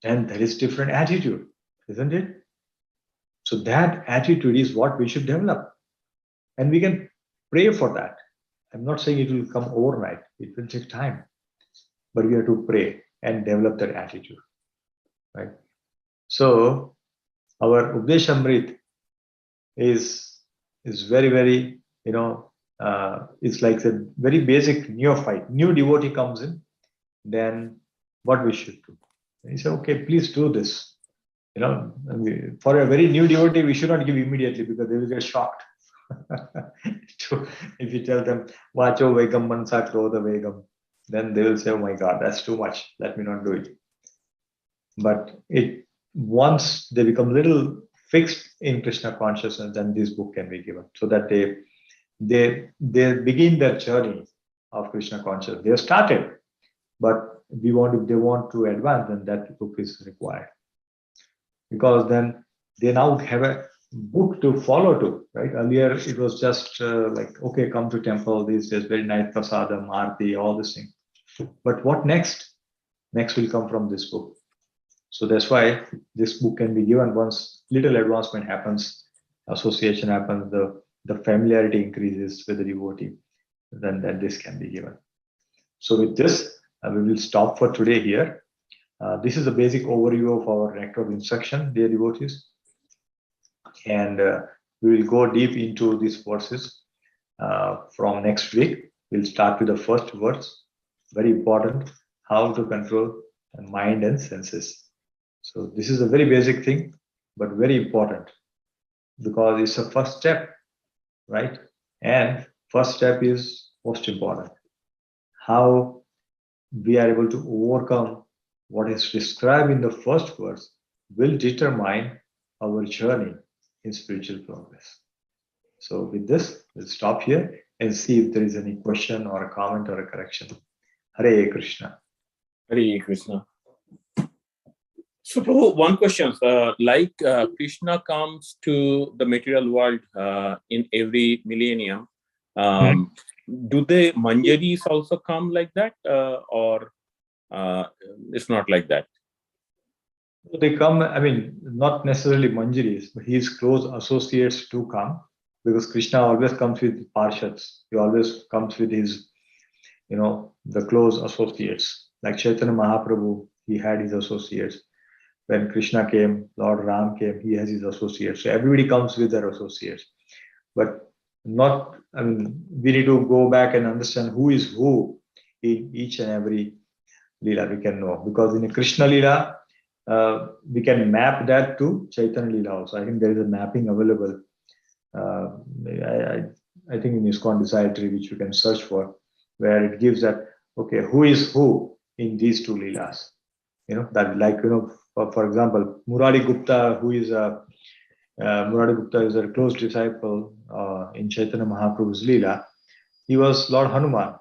then there is different attitude, isn't it? So that attitude is what we should develop. And we can pray for that. I'm not saying it will come overnight. It will take time. But we have to pray and develop that attitude, right? So our Updeshamrit is very, very, it's like a very basic neophyte. New devotee comes in, then what we should do? He said, okay, please do this. For a very new devotee, we should not give immediately, because they will get shocked. If you tell them, Vacho Vegam Mansa Krodha Vegam, then they will say, oh my God, that's too much. Let me not do it. But once they become little fixed in Krishna consciousness, then this book can be given, so that they begin their journey of Krishna consciousness. They have started, but if they want to advance, then that book is required. Because then they now have a book to follow to, right? Earlier it was just like, okay, come to temple, these days, very nice prasadam, aarti, all this thing. But what next? Next will come from this book. So that's why this book can be given. Once little advancement happens, association happens, the familiarity increases with the devotee, then this can be given. So with this, we will stop for today here. This is a basic overview of our nectar of instruction, dear devotees. And we will go deep into these verses from next week. We'll start with the first verse. Very important, how to control the mind and senses. So this is a very basic thing, but very important, because it's a first step, right? And first step is most important. How we are able to overcome what is described in the first verse will determine our journey in spiritual progress. So with this, we'll stop here and see if there is any question or a comment or a correction. Hare Krishna. Hare Krishna. So, Prabhu, one question. Krishna comes to the material world in every millennium. Do the manjaris also come like that, or it's not like that? They come, not necessarily manjaris, but his close associates do come, because Krishna always comes with parshads. He always comes with his, the close associates. Like Chaitanya Mahaprabhu, he had his associates. When Krishna came, Lord Ram came, he has his associates. So everybody comes with their associates. But we need to go back and understand who is who in each and every Leela we can know. Because in a Krishna Leela, we can map that to Chaitanya Leela also. I think there is a mapping available. I think in ISKCON Desire, which you can search for, where it gives that, okay, who is who in these two Leelas. For example, Murari Gupta, who is Murari Gupta is a close disciple in Chaitanya Mahaprabhu's Leela. He was Lord Hanuman,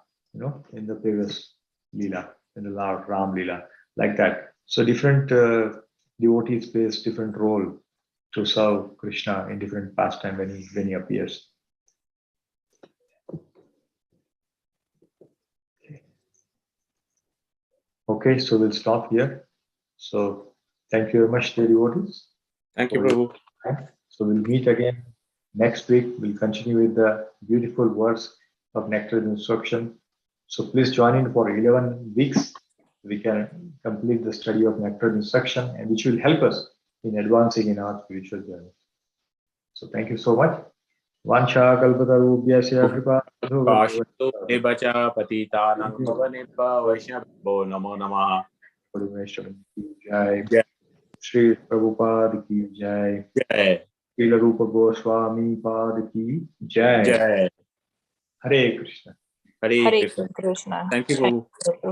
in the previous Leela, in the Lord Ram Leela, like that. So different devotees plays different role to serve Krishna in different pastime when he appears. Okay, so we'll stop here. So thank you very much, dear devotees. Thank you, Prabhu. So we'll meet again next week. We'll continue with the beautiful words of nectar instruction. So please join in for 11 weeks. We can complete the study of nectar instruction, and which will help us in advancing in our spiritual journey. So thank you so much. Vansha kalpatarubhyasya kripa Kashto evacha patitanam pavanebha vaishnavabho namo namaha. Jai Shri Prabhupada ki jai. Jai. Srila Rupa Goswami Pad ki jai. Jai. Hare Krishna. Hare Hare Krishna. Krishna. Thank you, Prabhu.